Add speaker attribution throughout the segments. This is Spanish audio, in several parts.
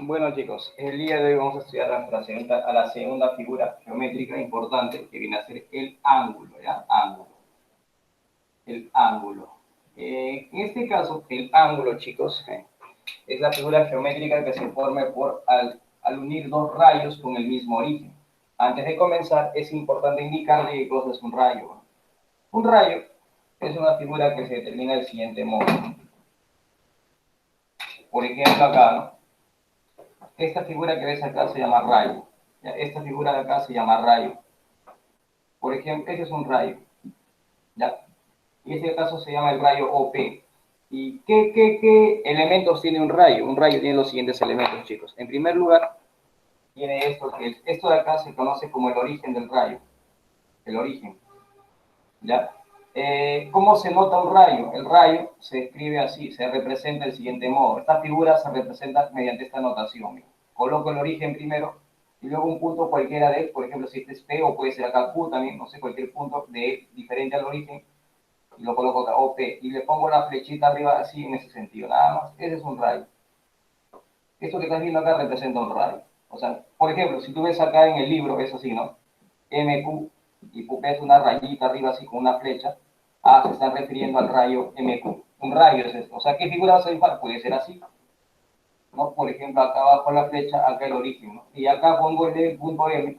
Speaker 1: Bueno chicos, el día de hoy vamos a estudiar a la segunda figura geométrica importante que viene a ser el ángulo, ¿ya? Ángulo. El ángulo. En este caso, el ángulo, chicos, es la figura geométrica que se forma al unir dos rayos con el mismo origen. Antes de comenzar, es importante indicarle qué cosa es un rayo. Un rayo es una figura que se determina del siguiente modo. Por ejemplo, acá, ¿no? Esta figura que ves acá se llama rayo. Esta figura de acá se llama rayo. Por ejemplo, ese es un rayo. ¿Ya? Y este caso se llama el rayo OP. ¿Y qué elementos tiene un rayo? Un rayo tiene los siguientes elementos, chicos. En primer lugar, tiene esto de acá se conoce como el origen del rayo. El origen. ¿Ya? ¿Cómo se nota un rayo? El rayo se escribe así, se representa del siguiente modo. Esta figura se representa mediante esta notación. Mira. Coloco el origen primero y luego un punto cualquiera de él, por ejemplo, si este es P o puede ser acá Q también, no sé, cualquier punto de él diferente al origen, y lo coloco acá, OP, y le pongo la flechita arriba así en ese sentido, nada más. Ese es un rayo. Esto que estás viendo acá representa un rayo. O sea, por ejemplo, si tú ves acá en el libro, es así, ¿no? MQ, y ves una rayita arriba así con una flecha, se está refiriendo al rayo MQ. Un rayo es esto. O sea, ¿qué figura vas a dibujar? Puede ser así, ¿no? Por ejemplo, acá abajo la flecha, acá el origen, ¿no? Y acá pongo el punto M,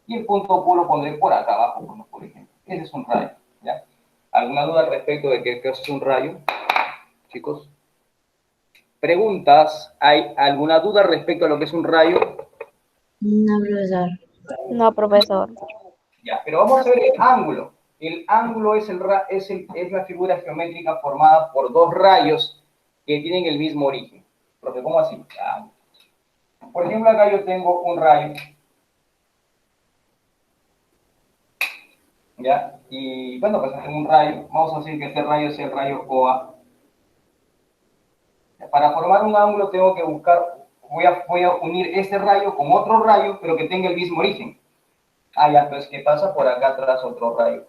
Speaker 1: y el punto Q lo pondré por acá abajo, ¿no? Por ejemplo. Ese es un rayo, ¿ya? ¿Alguna duda al respecto de qué es un rayo, chicos? ¿Preguntas? ¿Hay alguna duda respecto a lo que es un rayo?
Speaker 2: No, profesor.
Speaker 3: No, profesor.
Speaker 1: Ya, pero vamos a ver el ángulo. El ángulo es la figura geométrica formada por dos rayos que tienen el mismo origen. Profe, ¿cómo así? Por ejemplo, acá yo tengo un rayo. ¿Ya? Y bueno, pues tengo un rayo. Vamos a decir que este rayo sea el rayo OA. Para formar un ángulo tengo que buscar, voy a unir este rayo con otro rayo, pero que tenga el mismo origen. Ya, entonces, ¿qué pasa? Por acá atrás otro rayo.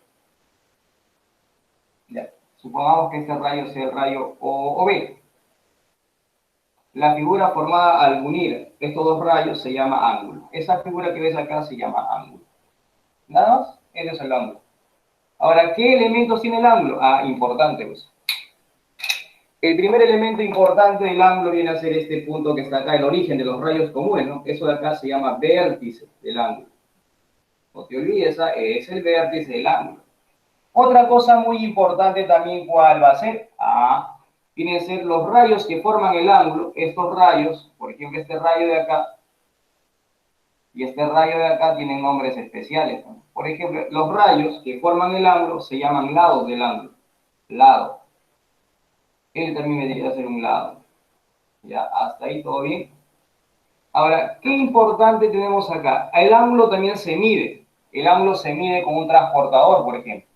Speaker 1: Ya, supongamos que este rayo sea el rayo OB. La figura formada al unir estos dos rayos se llama ángulo. Esa figura que ves acá se llama ángulo. Nada más, ese es el ángulo. Ahora, ¿qué elementos tiene el ángulo? Importante, pues. El primer elemento importante del ángulo viene a ser este punto que está acá, el origen de los rayos comunes, ¿no? Eso de acá se llama vértice del ángulo. No te olvides, es el vértice del ángulo. Otra cosa muy importante también, ¿cuál va a ser? Vienen a ser los rayos que forman el ángulo. Estos rayos, por ejemplo, este rayo de acá y este rayo de acá tienen nombres especiales, ¿no? Por ejemplo, los rayos que forman el ángulo se llaman lados del ángulo. Lado. Él también debería ser un lado. Ya, hasta ahí todo bien. Ahora, ¿qué importante tenemos acá? El ángulo también se mide. El ángulo se mide con un transportador, por ejemplo.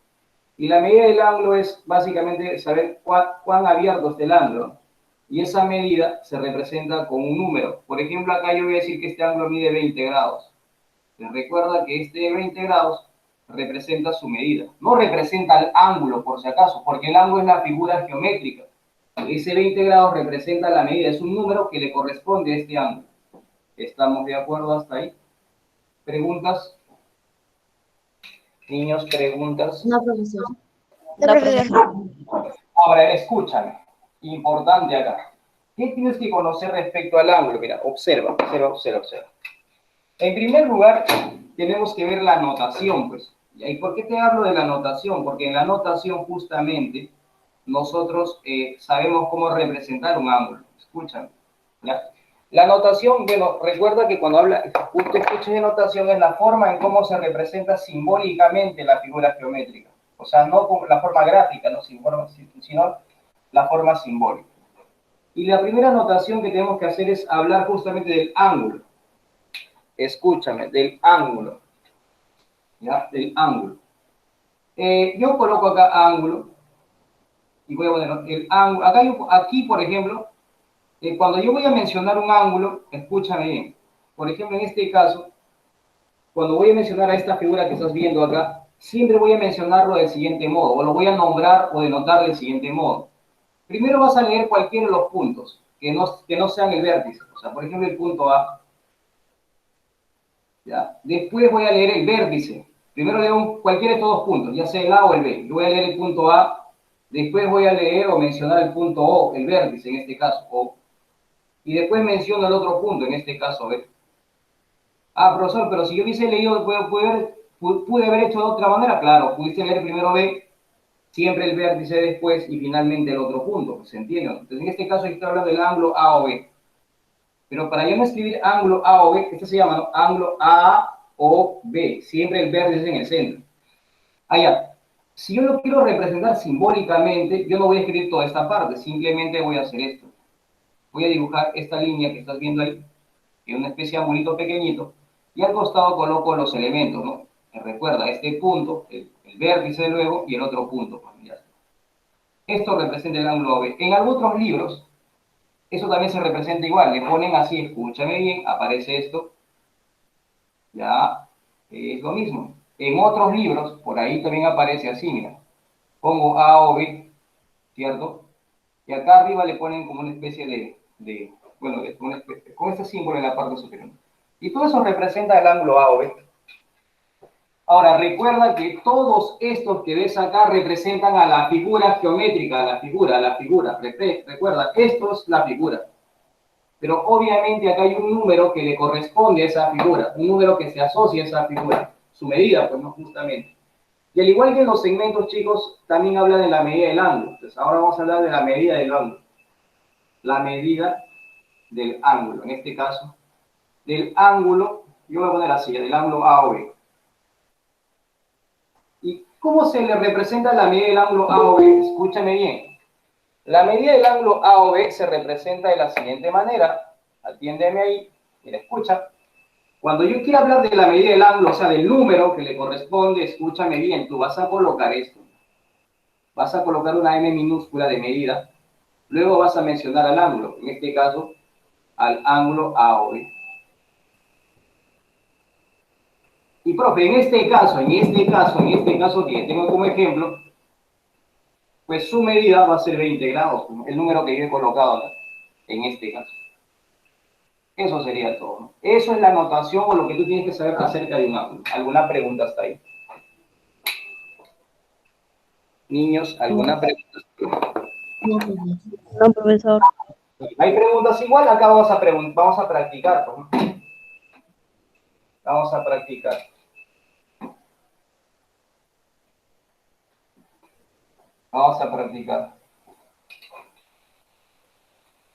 Speaker 1: Y la medida del ángulo es básicamente saber cuán abierto está el ángulo. Y esa medida se representa con un número. Por ejemplo, acá yo voy a decir que este ángulo mide 20 grados. Les recuerda que este 20 grados representa su medida. No representa el ángulo, por si acaso, porque el ángulo es la figura geométrica. Ese 20 grados representa la medida, es un número que le corresponde a este ángulo. ¿Estamos de acuerdo hasta ahí? ¿Preguntas? Niños, ¿preguntas?
Speaker 2: No, profesor.
Speaker 3: No, profesor.
Speaker 1: Ahora, escúchame. Importante acá. ¿Qué tienes que conocer respecto al ángulo? Mira, observa. En primer lugar, tenemos que ver la notación, pues. ¿Y por qué te hablo de la notación? Porque en la notación, justamente, nosotros sabemos cómo representar un ángulo. Escúchame. ¿Ya? La notación, bueno, recuerda que cuando usted escucha de notación es la forma en cómo se representa simbólicamente la figura geométrica. O sea, no con la forma gráfica, no, sino la forma simbólica. Y la primera notación que tenemos que hacer es hablar justamente del ángulo. Escúchame, del ángulo. ¿Ya? Del ángulo. Yo coloco acá ángulo y voy a poner el ángulo. Aquí, por ejemplo, cuando yo voy a mencionar un ángulo, escúchame bien. Por ejemplo, en este caso, cuando voy a mencionar a esta figura que estás viendo acá, siempre voy a mencionarlo del siguiente modo, o lo voy a nombrar o denotar del siguiente modo. Primero vas a leer cualquiera de los puntos. que no sean el vértice. O sea, por ejemplo, el punto A. ¿Ya? Después voy a leer el vértice. Primero leo cualquiera de estos dos puntos, ya sea el A o el B. Yo voy a leer el punto A, después voy a leer o mencionar el punto O, el vértice en este caso, O. Y después menciono el otro punto, en este caso B. Ah, profesor, pero si yo hubiese leído, pude haber hecho de otra manera. Claro, pudiste leer primero B, siempre el vértice después y finalmente el otro punto, ¿se entiende? Entonces, en este caso, estoy hablando del ángulo A o B. Pero para yo no escribir ángulo A o B, este se llama, ¿no?, ángulo A o B, siempre el vértice en el centro. Allá, si yo lo quiero representar simbólicamente, yo no voy a escribir toda esta parte, simplemente voy a hacer esto. Voy a dibujar esta línea que estás viendo ahí, que es una especie de angulito pequeñito, y al costado coloco los elementos, ¿no? Recuerda, este punto, el vértice luego, y el otro punto. Esto representa el ángulo B. En algunos otros libros, eso también se representa igual, le ponen así, escúchame bien, aparece esto, ya, es lo mismo. En otros libros, por ahí también aparece así, mira, pongo A o B, ¿cierto? Y acá arriba le ponen como una especie bueno, con este símbolo en la parte superior. Y todo eso representa el ángulo A o B. Ahora, recuerda que todos estos que ves acá representan a la figura geométrica, a la figura. Recuerda, esto es la figura. Pero obviamente acá hay un número que le corresponde a esa figura, un número que se asocia a esa figura, su medida, pues no, justamente. Y al igual que en los segmentos, chicos, también habla de la medida del ángulo. Entonces, ahora vamos a hablar de la medida del ángulo. La medida del ángulo, en este caso, del ángulo, yo voy a poner así, del ángulo A o B. ¿Y cómo se le representa la medida del ángulo A o B? Escúchame bien. La medida del ángulo A o B se representa de la siguiente manera. Atiéndeme ahí, mira, escucha. Cuando yo quiero hablar de la medida del ángulo, o sea, del número que le corresponde, escúchame bien, tú vas a colocar esto. Vas a colocar una M minúscula de medida. Luego vas a mencionar al ángulo, en este caso, al ángulo A o B. Y profe, en este caso que tengo como ejemplo, pues su medida va a ser 20 grados, el número que yo he colocado acá, en este caso. Eso sería todo, ¿no? Eso es la notación o lo que tú tienes que saber acerca de un ángulo. ¿Alguna pregunta hasta ahí? Niños, ¿alguna pregunta?
Speaker 2: No, profesor.
Speaker 3: No, profesor.
Speaker 1: ¿Hay preguntas igual? Acá vamos a practicar, ¿no? Vamos a practicar. Vamos a practicar.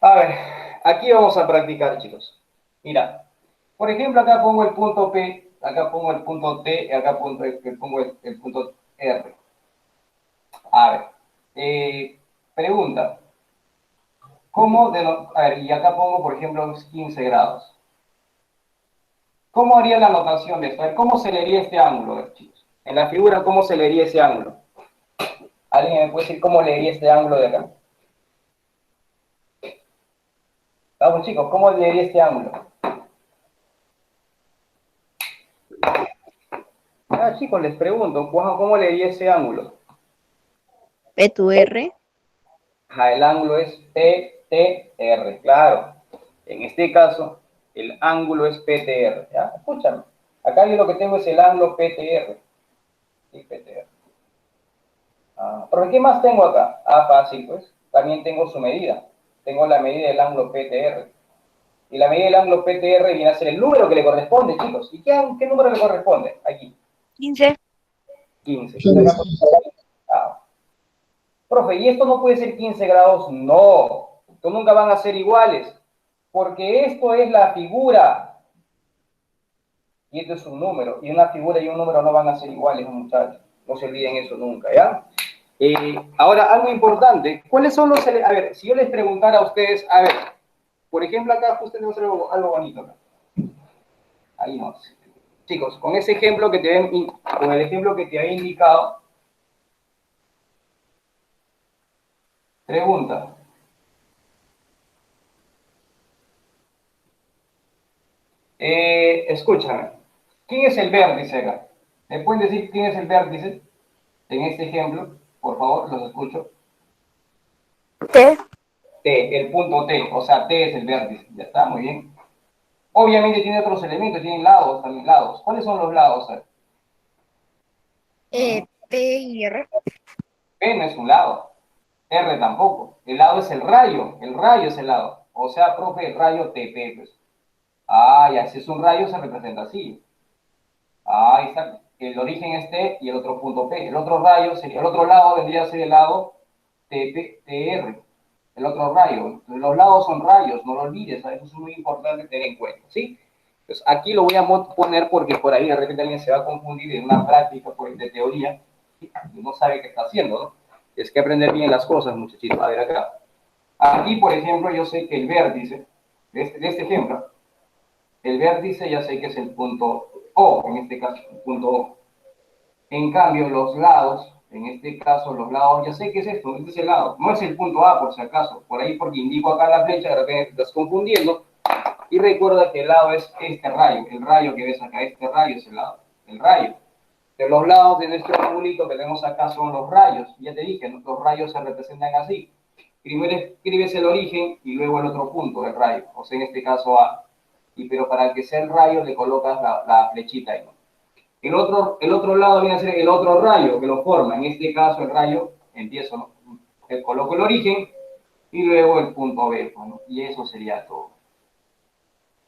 Speaker 1: A ver, aquí vamos a practicar, chicos. Mira, por ejemplo, acá pongo el punto P, acá pongo el punto T, y acá pongo el punto R. A ver, pregunta. A ver, y acá pongo, por ejemplo, 15 grados. ¿Cómo haría la notación de esto? A ver, ¿cómo se leería este ángulo, chicos? En la figura, ¿cómo se leería ese ángulo? ¿Alguien me puede decir cómo leería este ángulo de acá? Vamos, chicos, ¿cómo leería este ángulo? Ah, chicos, les pregunto, ¿cómo leería ese ángulo?
Speaker 3: P tu R.
Speaker 1: El ángulo es PTR, claro. En este caso, el ángulo es PTR, ¿ya? Escúchame. Acá yo lo que tengo es el ángulo PTR. Sí, PTR. ¿Pero qué más tengo acá? Fácil, pues. También tengo su medida. Tengo la medida del ángulo PTR. Y la medida del ángulo PTR viene a ser el número que le corresponde, chicos. ¿Y qué número le corresponde? Aquí.
Speaker 3: 15.
Speaker 1: 15.
Speaker 2: Sí,
Speaker 1: Entonces, profe, ¿y esto no puede ser 15 grados? No. Estos nunca van a ser iguales. Porque esto es la figura. Y esto es un número. Y una figura y un número no van a ser iguales, muchachos. No se olviden eso nunca, ¿ya? Ahora, algo importante. ¿Cuáles son los... A ver, si yo les preguntara a ustedes, a ver, por ejemplo, acá justo tenemos algo bonito. Acá. Ahí no. Chicos, con ese ejemplo con el ejemplo que te he indicado, pregunta. Escúchame. ¿Quién es el vértice acá? ¿Me pueden decir quién es el vértice en este ejemplo? Por favor, los escucho.
Speaker 3: T.
Speaker 1: T, el punto T, o sea, T es el vértice, ya está, muy bien. Obviamente tiene otros elementos, tienen lados, también lados. ¿Cuáles son los lados?
Speaker 3: T y R.
Speaker 1: P no es un lado, R tampoco. El lado es el rayo es el lado. O sea, profe, el rayo TP, pues. Ah, ya, si es un rayo se representa así. Ah, ahí está. El origen es T y el otro punto P. El otro rayo sería, el otro lado vendría a ser el lado TP, TR. El otro rayo. Los lados son rayos, no lo olvides, ¿sabes? Eso es muy importante tener en cuenta, ¿sí? Pues aquí lo voy a poner porque por ahí de repente alguien se va a confundir en una práctica pues, de teoría y no sabe qué está haciendo, ¿no? Es que aprender bien las cosas, muchachitos. A ver acá. Aquí, por ejemplo, yo sé que el vértice, de este ejemplo, el vértice ya sé que es el punto O, en este caso, el punto O. En cambio, los lados, en este caso, los lados, ya sé que es esto, este es el lado. No es el punto A, por si acaso. Por ahí, porque indico acá la flecha, de repente te estás confundiendo. Y recuerda que el lado es este rayo, el rayo que ves acá, este rayo es el rayo. De los lados de nuestro angulito que tenemos acá son los rayos. Ya te dije, ¿no? Los rayos se representan así. Primero escribes el origen y luego el otro punto del rayo, o sea, en este caso A. Pero para que sea el rayo le colocas la flechita ahí, ¿no? El otro lado viene a ser el otro rayo que lo forma. En este caso el rayo, empiezo, ¿no? Coloco el origen y luego el punto B, ¿no? Y eso sería todo.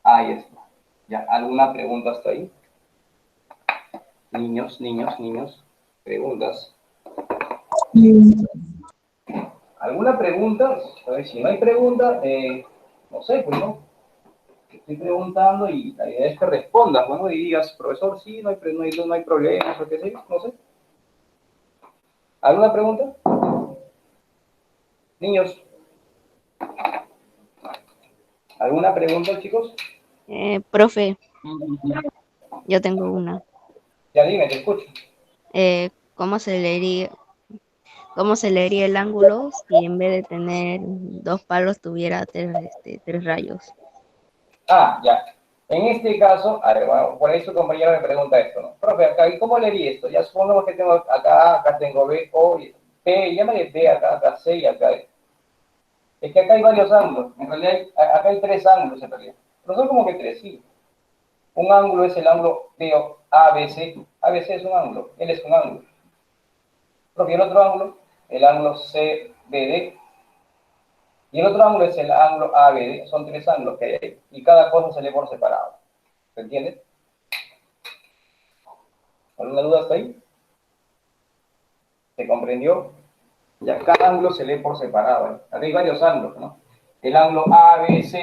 Speaker 1: Ahí está. ¿Ya? ¿Alguna pregunta hasta ahí? Niños, preguntas. ¿Alguna pregunta? A ver, si no hay pregunta, no sé, pues no. Estoy preguntando y la idea es que respondas, bueno, y digas, profesor, sí, no hay problemas, o qué sé, no sé. ¿Alguna pregunta? Niños, ¿alguna pregunta, chicos?
Speaker 3: Profe, yo tengo una.
Speaker 1: Ya dime, te escucho.
Speaker 3: ¿Cómo cómo se leería el ángulo si en vez de tener dos palos tuviera tres rayos?
Speaker 1: Ah, ya. En este caso, a ver, bueno, por ahí su compañero me pregunta esto, ¿no? Profe, acá, ¿y cómo leería esto? Ya supongamos que tengo acá tengo B, O, P, llámale B, acá C y acá D. Es que acá hay varios ángulos. En realidad, acá hay tres ángulos en realidad. Pero son como que tres, sí. Un ángulo es el ángulo de ABC. ABC es un ángulo. Él es un ángulo. Porque el otro ángulo, el ángulo CBD. Y el otro ángulo es el ángulo ABD. Son tres ángulos que hay ahí. Y cada cosa se lee por separado. ¿Se entiende? ¿Alguna duda hasta ahí? ¿Se comprendió? Ya, cada ángulo se lee por separado. Acá hay varios ángulos, ¿no? El ángulo ABC,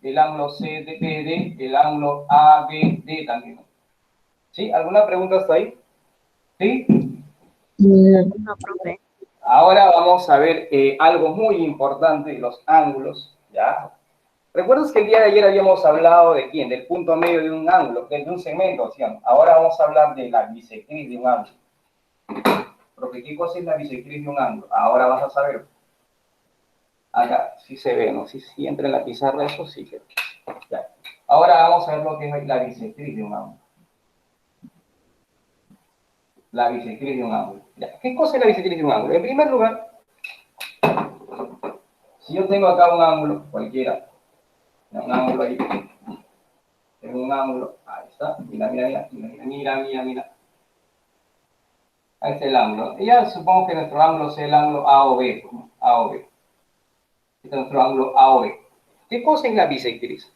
Speaker 1: el ángulo CBD, el ángulo ABD también, ¿no? ¿Sí? ¿Alguna pregunta hasta ahí? ¿Sí?
Speaker 3: No, profe.
Speaker 1: Ahora vamos a ver algo muy importante, los ángulos, ¿ya? ¿Recuerdas que el día de ayer habíamos hablado de quién? Del punto medio de un ángulo, de un segmento, ¿sí? Ahora vamos a hablar de la bisectriz de un ángulo. Porque ¿qué cosa es la bisectriz de un ángulo? Ahora vas a saber. Acá sí se ve, ¿no? Si entra en la pizarra eso sí que... Ya. Ahora vamos a ver lo que es la bisectriz de un ángulo. La bisectriz de un ángulo. Ya. ¿Qué cosa es la bisectriz de un ángulo? En primer lugar, si yo tengo acá un ángulo cualquiera, un ángulo ahí, tengo un ángulo, ahí está, mira. Ahí está el ángulo. Y ya supongo que nuestro ángulo sea el ángulo A o B, ¿no? A o B. Este es nuestro ángulo A o B. ¿Qué cosa es la bisectriz?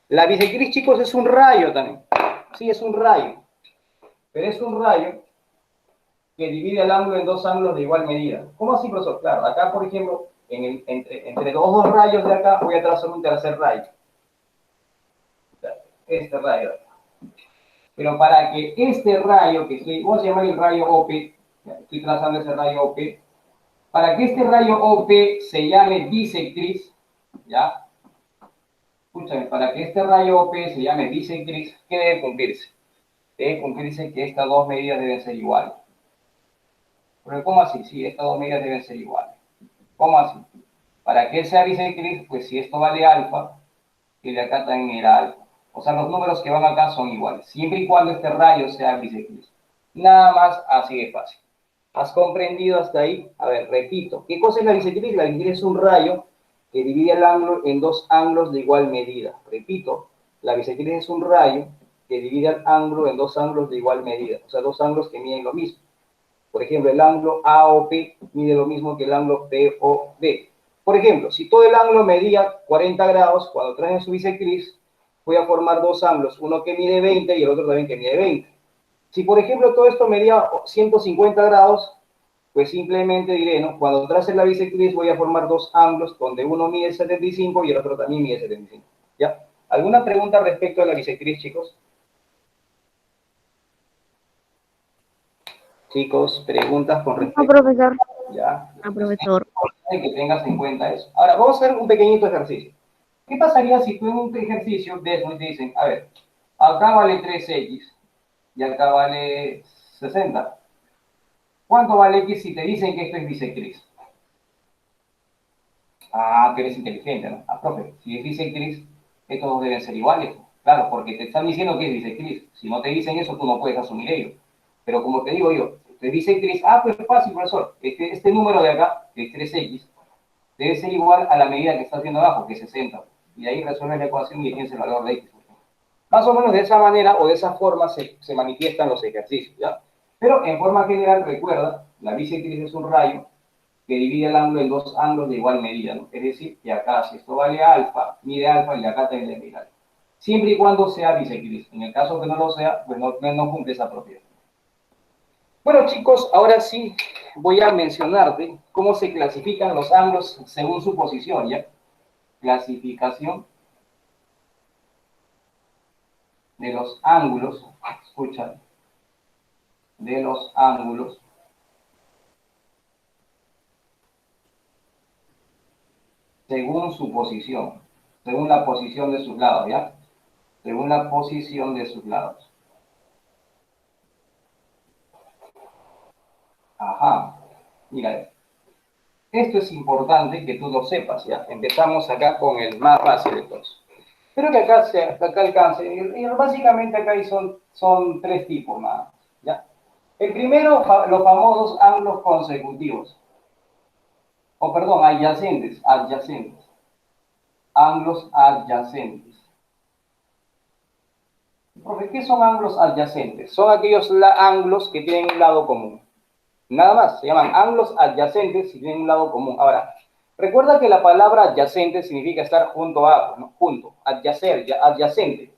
Speaker 1: La bisectriz, chicos, es un rayo también. Sí, es un rayo. Pero es un rayo que divide el ángulo en dos ángulos de igual medida. ¿Cómo así, profesor? Claro, acá, por ejemplo, entre los dos rayos de acá voy a trazar un tercer rayo. Este rayo de acá. Pero para que este rayo, vamos a llamar el rayo OP, estoy trazando ese rayo OP, para que este rayo OP se llame bisectriz, ¿ya? Escúchame, para que este rayo OP se llame bisectriz, ¿qué debe cumplirse? Debe cumplirse que estas dos medidas deben ser iguales. Pero ¿cómo así? Sí, estas dos medidas deben ser iguales. ¿Cómo así? Para que sea bisectriz, pues si esto vale alfa, el de acá también era alfa. O sea, los números que van acá son iguales, siempre y cuando este rayo sea bisectriz. Nada más así de fácil. ¿Has comprendido hasta ahí? A ver, repito. ¿Qué cosa es la bisectriz? La bisectriz es un rayo que divide el ángulo en dos ángulos de igual medida. Repito, la bisectriz es un rayo que divide el ángulo en dos ángulos de igual medida, o sea, dos ángulos que miden lo mismo. Por ejemplo, el ángulo AOP mide lo mismo que el ángulo POD. Por ejemplo, si todo el ángulo medía 40 grados, cuando traen su bisectriz, voy a formar dos ángulos, uno que mide 20 y el otro también que mide 20. Si, por ejemplo, todo esto medía 150 grados, pues simplemente diré, ¿no? Cuando trace la bisectriz voy a formar dos ángulos donde uno mide 75 y el otro también mide 75. ¿Ya? ¿Alguna pregunta respecto a la bisectriz, chicos? Chicos, preguntas con
Speaker 3: No,
Speaker 1: respecto.
Speaker 3: profesor.
Speaker 1: Ya.
Speaker 3: No, profesor.
Speaker 1: Que tengas en cuenta eso. Ahora, vamos a hacer un pequeñito ejercicio. ¿Qué pasaría si tú en un ejercicio de eso te dicen, a ver, acá vale 3x y acá vale 60? ¿Cuánto vale x si te dicen que esto es bisectriz? Ah, que eres inteligente, ¿no? Ah, profe, si es bisectriz, estos dos deben ser iguales. Claro, porque te están diciendo que es bisectriz. Si no te dicen eso, tú no puedes asumir ello. Pero como te digo yo, es bisectriz, pues fácil, profesor. Este número de acá, que es 3x, debe ser igual a la medida que está haciendo abajo, que es 60. Y de ahí resuelves la ecuación y tienes el valor de x. Más o menos de esa manera o de esa forma se manifiestan los ejercicios, ¿ya? Pero en forma general, recuerda, la bisectriz es un rayo que divide el ángulo en dos ángulos de igual medida, ¿no? Es decir, que acá, si esto vale alfa, mide alfa y acá también le mide alfa. Siempre y cuando sea bisectriz. En el caso que no lo sea, pues no cumple esa propiedad. Bueno, chicos, ahora sí voy a mencionarte cómo se clasifican los ángulos según su posición, ¿ya? Clasificación de los ángulos, escucha, de los ángulos según su posición, según la posición de sus lados, ¿ya? Según la posición de sus lados. Ajá, mira, esto es importante que tú lo sepas, ¿ya? Empezamos acá con el más fácil de todos. Espero que acá alcance, y básicamente acá son tres tipos más, ¿ya? El primero, los famosos ángulos consecutivos, o perdón, adyacentes, ángulos adyacentes. Profe, ¿qué son ángulos adyacentes? Son aquellos ángulos que tienen un lado común. Nada más, se llaman ángulos adyacentes y tienen un lado común. Ahora, recuerda que la palabra adyacente significa estar junto a, ¿no? Junto, adyacer, adyacente.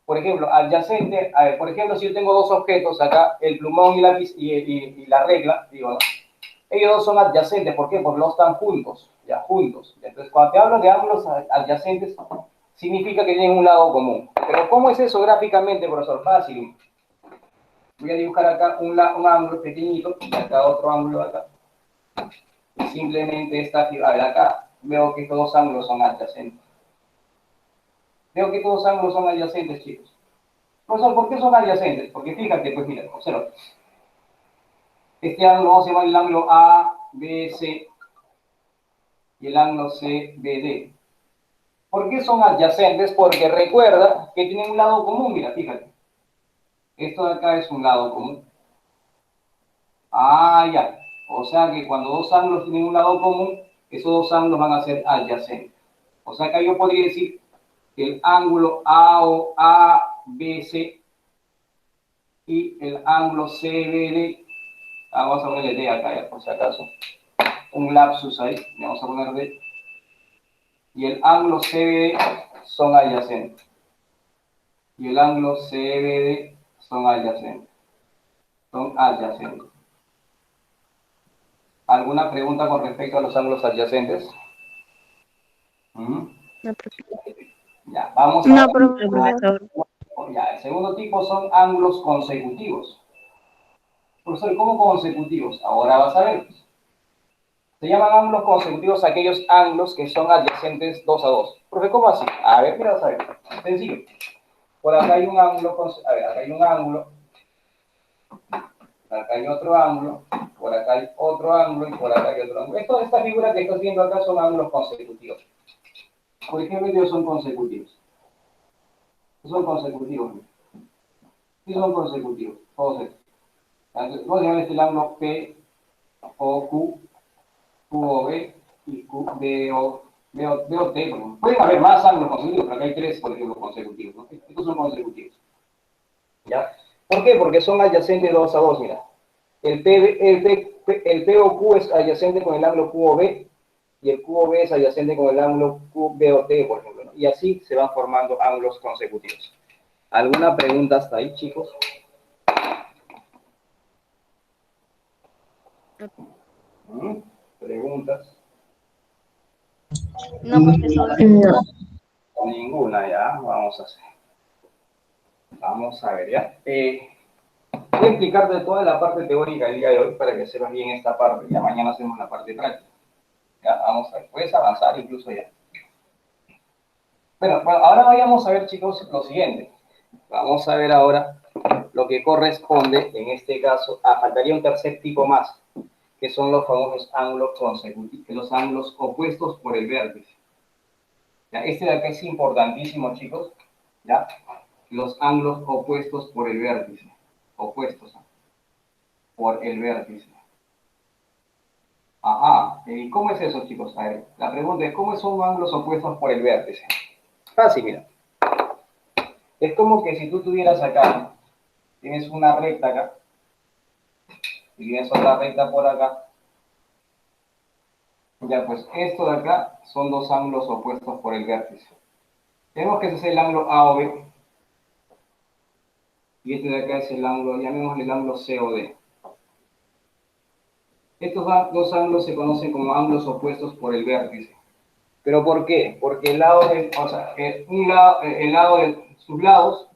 Speaker 1: Por ejemplo, adyacente, por ejemplo, si yo tengo dos objetos acá, el plumón y la regla, digo, ¿no? Ellos dos son adyacentes, ¿por qué? Porque los están juntos, ya, juntos. Entonces, cuando te hablo de ángulos adyacentes, significa que tienen un lado común. Pero, ¿cómo es eso gráficamente, profesor? Fácil. Voy a dibujar acá un ángulo pequeñito y acá otro ángulo acá. Y simplemente esta figura de acá, veo que estos dos ángulos son adyacentes. Veo que estos dos ángulos son adyacentes, chicos. Profesor, ¿por qué son adyacentes? Porque fíjate, pues mira, observa. Este ángulo vamos a llamar el ángulo ABC y el ángulo CBD. ¿Por qué son adyacentes? Porque recuerda que tienen un lado común, mira, fíjate. Esto de acá es un lado común. Ah, ya. O sea que cuando dos ángulos tienen un lado común, esos dos ángulos van a ser adyacentes. O sea que yo podría decir que el ángulo ABC y el ángulo CBD, vamos a ponerle D acá, ya, por si acaso, un lapsus ahí, vamos a poner D, y el ángulo CBD son adyacentes. Y el ángulo CBD son adyacentes. Son adyacentes. ¿Alguna pregunta con respecto a los ángulos adyacentes?
Speaker 3: No, profe.
Speaker 1: Ya, vamos
Speaker 3: No,
Speaker 1: a...
Speaker 3: profesor.
Speaker 1: Ya, el segundo tipo son ángulos consecutivos. Profesor, ¿cómo consecutivos? Ahora vas a ver. Se llaman ángulos consecutivos aquellos ángulos que son adyacentes 2 a 2. Profe, ¿cómo así? A ver, mira, vas a ver. Sencillo. Por acá hay un ángulo, a ver, acá hay un ángulo, acá hay otro ángulo, por acá hay otro ángulo y por acá hay otro ángulo. Estas figuras que estás viendo acá son ángulos consecutivos. ¿Por qué medios son consecutivos? Son consecutivos. Sí son consecutivos. Todos estos. Vamos a llamar este el ángulo P, O, Q, QOB y QBO. Veo T, ¿no? Pueden haber más ángulos consecutivos, pero acá hay 3, por ejemplo, consecutivos, ¿no? Estos son consecutivos, ¿ya? ¿Por qué? Porque son adyacentes 2 a 2, mira. El POQ es adyacente con el ángulo QOB y el QOB es adyacente con el ángulo QBOT, por ejemplo, ¿no? Y así se van formando ángulos consecutivos. ¿Alguna pregunta hasta ahí, chicos? ¿Preguntas?
Speaker 3: No, profesor.
Speaker 2: No.
Speaker 1: Ninguna, ya. Vamos a ver, ya. Voy a explicarte toda la parte teórica del día de hoy para que sepas bien esta parte. Ya mañana hacemos la parte práctica. Ya, vamos a ver. Puedes avanzar incluso ya. Bueno, ahora vayamos a ver, chicos, lo siguiente. Vamos a ver ahora lo que corresponde, en este caso, faltaría un tercer tipo más, que son los famosos ángulos consecutivos, los ángulos opuestos por el vértice. ¿Ya? Este de acá es importantísimo, chicos, ¿ya? Los ángulos opuestos por el vértice, opuestos por el vértice. Ajá, ¿y cómo es eso, chicos? A ver, la pregunta es, ¿cómo son ángulos opuestos por el vértice? Fácil, mira. Es como que si tú tuvieras acá, tienes una recta acá, y tienes otra recta por acá, ya pues esto de acá son dos ángulos opuestos por el vértice. Tenemos que ese es el ángulo AOB, y este de acá es el ángulo, llamémosle el ángulo COD. Estos dos ángulos se conocen como ángulos opuestos por el vértice. ¿Pero por qué? Porque el lado el lado de sus lados,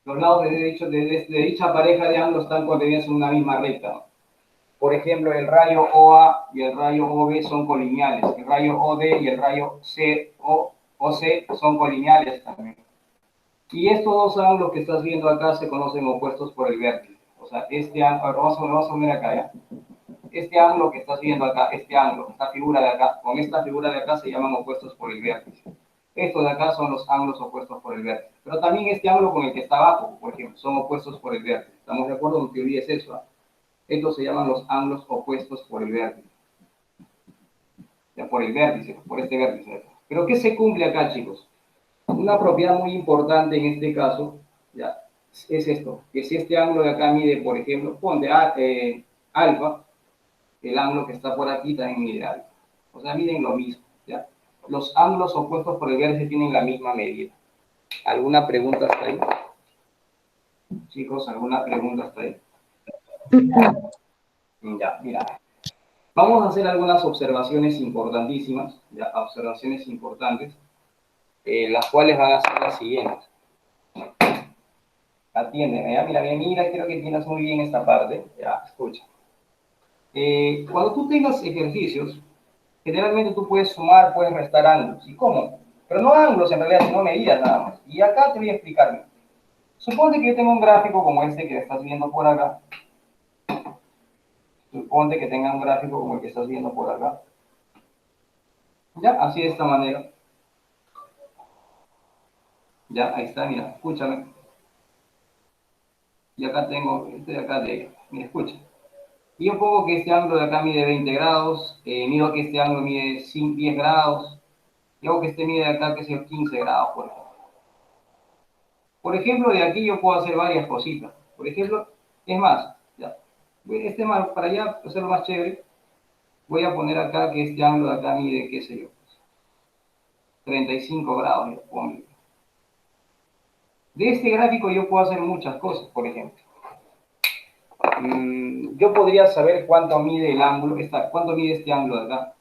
Speaker 1: los lados de dicha pareja de ángulos están contenidos en una misma recta, ¿no? Por ejemplo, el rayo OA y el rayo OB son colineales. El rayo OD y el rayo OC son colineales también. Y estos dos ángulos que estás viendo acá se conocen opuestos por el vértice. O sea, este ángulo, vamos a poner acá, ¿ya? Este ángulo que estás viendo acá, este ángulo, esta figura de acá, con esta figura de acá se llaman opuestos por el vértice. Estos de acá son los ángulos opuestos por el vértice. Pero también este ángulo con el que está abajo, por ejemplo, son opuestos por el vértice. ¿Estamos de acuerdo? No te olvides eso, ¿eh? Estos se llaman los ángulos opuestos por el vértice. Ya, por el vértice, por este vértice. Pero ¿qué se cumple acá, chicos? Una propiedad muy importante en este caso, ya, es esto, que si este ángulo de acá mide, por ejemplo, ponte alfa, el ángulo que está por aquí también mide alfa. O sea, miden lo mismo, ¿ya? Los ángulos opuestos por el vértice tienen la misma medida. ¿Alguna pregunta hasta ahí? Chicos, ¿alguna pregunta hasta ahí? Ya, mira. Vamos a hacer algunas observaciones importantísimas, ya, observaciones importantes, las cuales van a ser las siguientes. Atiéndeme, ya, mira, quiero que entiendas muy bien esta parte, ya, escucha. Cuando tú tengas ejercicios, generalmente tú puedes sumar, puedes restar ángulos. ¿Y cómo? Pero no ángulos en realidad, sino medidas nada más. Y acá te voy a explicar. Suponte que yo tengo un gráfico como este que estás viendo por acá. Suponte que tenga un gráfico como el que estás viendo por acá. Ya, así de esta manera. Ya, ahí está, mira, escúchame. Y acá tengo, este de acá mira, escucha. Y yo pongo que este ángulo de acá mide 20 grados, miro que este ángulo mide 10 grados, y hago que este mide de acá, que sea 15 grados, por ejemplo. Por ejemplo, de aquí yo puedo hacer varias cositas. Por ejemplo, es más, ya, para allá hacerlo más chévere, voy a poner acá que este ángulo de acá mide, qué sé yo, 35 grados, pongo. De este gráfico yo puedo hacer muchas cosas, por ejemplo. Yo podría saber cuánto mide el ángulo, cuánto mide este ángulo de acá.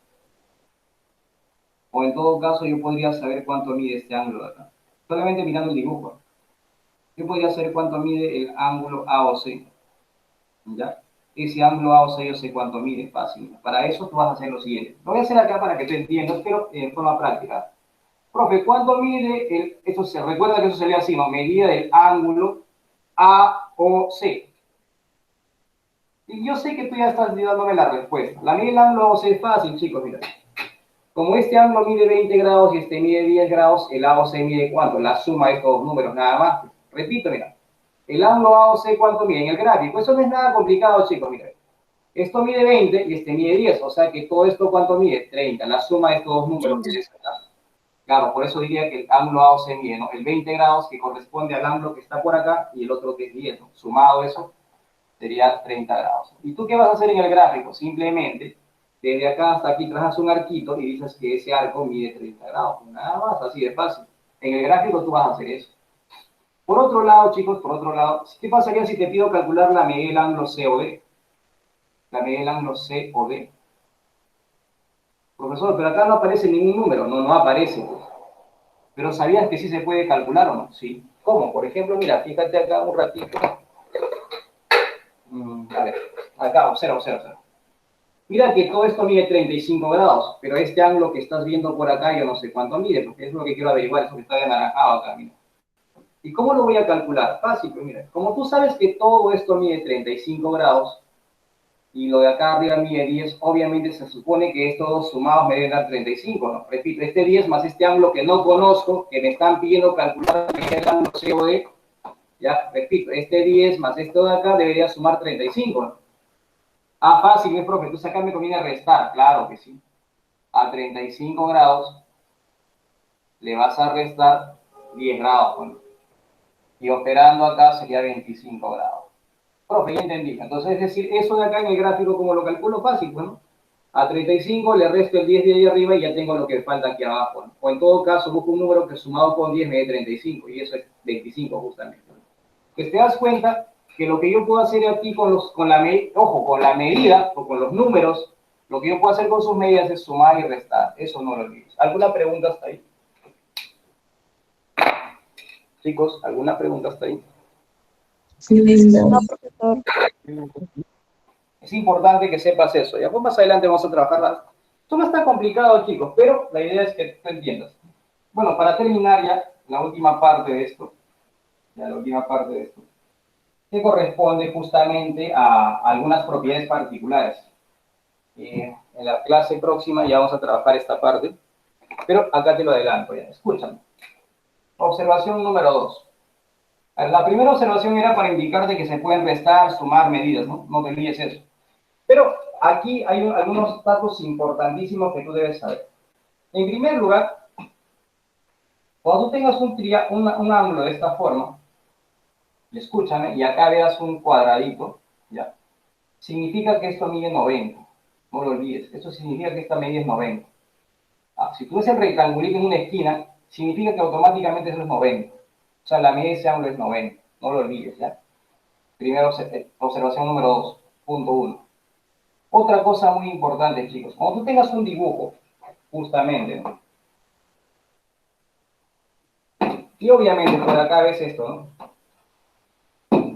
Speaker 1: O en todo caso, yo podría saber cuánto mide este ángulo de acá. Solamente mirando el dibujo. Yo podría saber cuánto mide el ángulo AOC. ¿Ya? Ese ángulo AOC yo sé cuánto mide, fácil. Para eso tú vas a hacer lo siguiente. Lo voy a hacer acá para que tú entiendas, pero en forma práctica. Profe, ¿cuánto mide eso se recuerda que eso sería así, ¿no? Medida del ángulo AOC. Y yo sé que tú ya estás dándome la respuesta. La medida del ángulo AOC es fácil, chicos, mira. Como este ángulo mide 20 grados y este mide 10 grados, el AOC mide ¿cuánto? La suma de estos dos números, nada más. Repito, mira. El ángulo AOC, ¿cuánto mide? En el gráfico. Eso no es nada complicado, chicos, mira. Esto mide 20 y este mide 10, o sea que todo esto, ¿cuánto mide? 30, la suma de estos dos números que es acá. Claro, por eso diría que el ángulo AOC mide, ¿no? El 20 grados que corresponde al ángulo que está por acá y el otro que es 10, ¿no? Sumado eso, sería 30 grados. ¿Y tú qué vas a hacer en el gráfico? Simplemente, desde acá hasta aquí trazas un arquito y dices que ese arco mide 30 grados. Nada más, así de fácil. En el gráfico tú vas a hacer eso. Por otro lado, chicos, por otro lado, ¿qué pasaría si te pido calcular la medida del ángulo C o D? La medida del ángulo C o D. Profesor, pero acá no aparece ningún número. No, no aparece, pues. Pero ¿sabías que sí se puede calcular o no? Sí. ¿Cómo? Por ejemplo, mira, fíjate acá un ratito. A ver, acá, observa, observa, observa. Mira que todo esto mide 35 grados, pero este ángulo que estás viendo por acá yo no sé cuánto mide, porque es lo que quiero averiguar, eso que está de anaranjado acá, mira. ¿Y cómo lo voy a calcular? Fácil, pues mira, como tú sabes que todo esto mide 35 grados y lo de acá arriba mide 10, obviamente se supone que estos dos sumados me deben dar 35, ¿no? Repito, este 10 más este ángulo que no conozco, que me están pidiendo calcular el ángulo COD, ya, repito, este 10 más esto de acá debería sumar 35, ¿no? Ah, fácil, mi profe, entonces acá me conviene restar, claro que sí. A 35 grados le vas a restar 10 grados, ¿no? Y operando acá sería 25 grados. Profe, ya entendí. Entonces, es decir, eso de acá en el gráfico, como lo calculo fácil, ¿no? A 35 le resto el 10 de ahí arriba y ya tengo lo que falta aquí abajo, ¿no? O en todo caso, busco un número que sumado con 10 me dé 35, y eso es 25 justamente. Que te das cuenta que lo que yo puedo hacer aquí con la medida, ojo, con la medida o con los números, lo que yo puedo hacer con sus medidas es sumar y restar. Eso no lo olvides. ¿Alguna pregunta hasta ahí? Chicos, ¿alguna pregunta hasta ahí?
Speaker 2: No.
Speaker 3: No, profesor.
Speaker 1: Es importante que sepas eso. Ya pues más adelante vamos a trabajar. Esto no está complicado, chicos, pero la idea es que tú entiendas. Bueno, para terminar ya, la última parte de esto, que corresponde justamente a algunas propiedades particulares. En la clase próxima ya vamos a trabajar esta parte, pero acá te lo adelanto ya. Escúchame. Observación número 2. La primera observación era para indicarte que se pueden restar, sumar medidas, ¿no? No te olvides eso. Pero aquí hay algunos datos importantísimos que tú debes saber. En primer lugar, cuando tú tengas un ángulo de esta forma, escúchame, y acá veas un cuadradito, ¿ya? Significa que esto mide 90. No lo olvides. Esto significa que esta medida es 90. Si tú ves el rectangulito en una esquina, significa que automáticamente eso es 90. O sea, la medida de ese ángulo es 90. No lo olvides, ¿ya? Primera observación número 2, punto 1. Otra cosa muy importante, chicos. Cuando tú tengas un dibujo, justamente, ¿no? Y obviamente por acá ves esto, ¿no?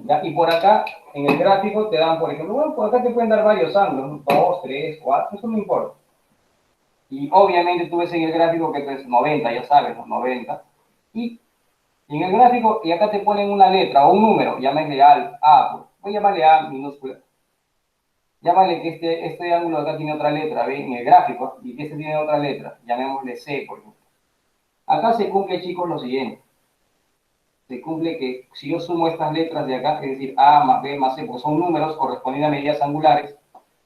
Speaker 1: ¿Ya? Y por acá, en el gráfico, te dan, por ejemplo, bueno, por acá te pueden dar varios ángulos, ¿no? 2, 3, 4, eso no importa. Y obviamente tú ves en el gráfico que es 90, ya sabes, ¿no? 90. Y en el gráfico, y acá te ponen una letra o un número, llámale A, pues. Voy a llamarle A minúscula. Llámale que este ángulo de acá tiene otra letra, ¿ve? En el gráfico, y que este tiene otra letra, llamémosle C, por ejemplo. Acá se cumple, chicos, lo siguiente. Se cumple que si yo sumo estas letras de acá, es decir, A más B más C, porque son números correspondientes a medidas angulares,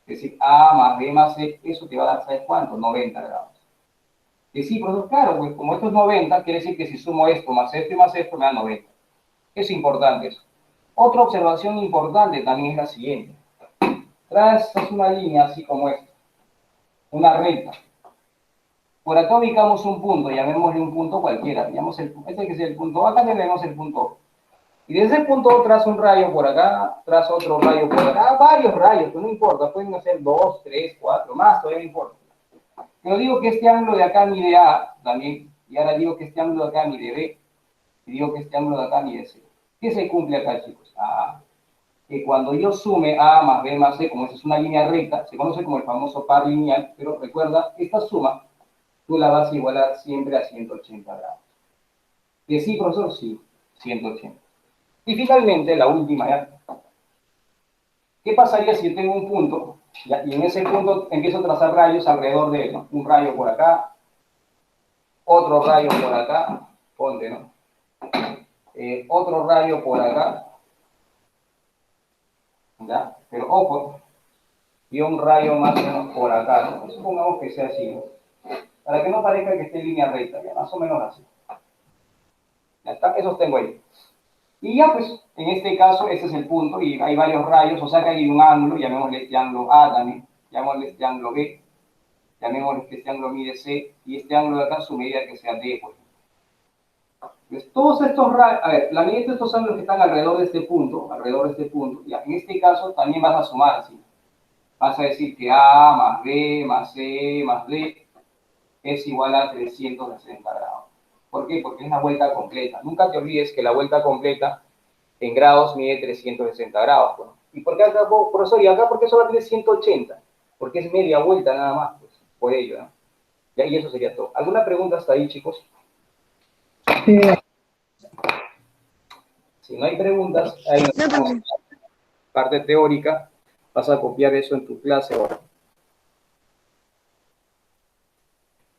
Speaker 1: es decir, A más B más C, eso te va a dar, ¿sabes cuánto? 90 grados. Que sí, pero claro, pues como esto es 90, quiere decir que si sumo esto más esto y más esto, me da 90. Es importante eso. Otra observación importante también es la siguiente. Trazas una línea así como esta, una recta. Por acá ubicamos un punto, llamémosle un punto cualquiera. Este que es el punto A, acá tenemos el punto O. Y desde ese punto O trazo un rayo por acá, trazo otro rayo por acá, varios rayos, pues no importa, pueden ser 2, 3, 4, más, todavía no importa. Pero digo que este ángulo de acá mide A también, y ahora digo que este ángulo de acá mide B, y digo que este ángulo de acá mide C. ¿Qué se cumple acá, chicos? Que cuando yo sume A más B más C, como esta es una línea recta, se conoce como el famoso par lineal, pero recuerda, esta suma tú la vas a igualar siempre a 180 grados. ¿Que sí, profesor? Sí, 180. Y finalmente, la última, ¿ya? ¿Qué pasaría si yo tengo un punto, ¿ya? Y en ese punto empiezo a trazar rayos alrededor de él, ¿no? Un rayo por acá, otro rayo por acá, ponte, ¿no? Otro rayo por acá, ¿ya? Pero ojo, y un rayo más o menos por acá, ¿no? Supongamos que sea así, ¿no? Para que no parezca que esté en línea recta, ya más o menos así. Ya está, esos tengo ahí. Y ya pues, en este caso, ese es el punto, y hay varios rayos, o sea que hay un ángulo, llamémosle este ángulo A también, llamémosle este ángulo B, llamémosle que este ángulo mide C, y este ángulo de acá su medida que sea D, pues. Pues todos estos rayos, a ver, la medida de estos ángulos que están alrededor de este punto, ya, en este caso también vas a sumar, ¿sí? Vas a decir que A más B más C más D es igual a 360 grados. ¿Por qué? Porque es la vuelta completa. Nunca te olvides que la vuelta completa en grados mide 360 grados. Pues. ¿Y por qué acá, profesor? ¿Y acá por qué solo tiene 180? Porque es media vuelta nada más, pues, por ello, ¿no? Ya, y eso sería todo. ¿Alguna pregunta hasta ahí, chicos? Si no hay preguntas, hay una parte teórica. Vas a copiar eso en tu clase ahora.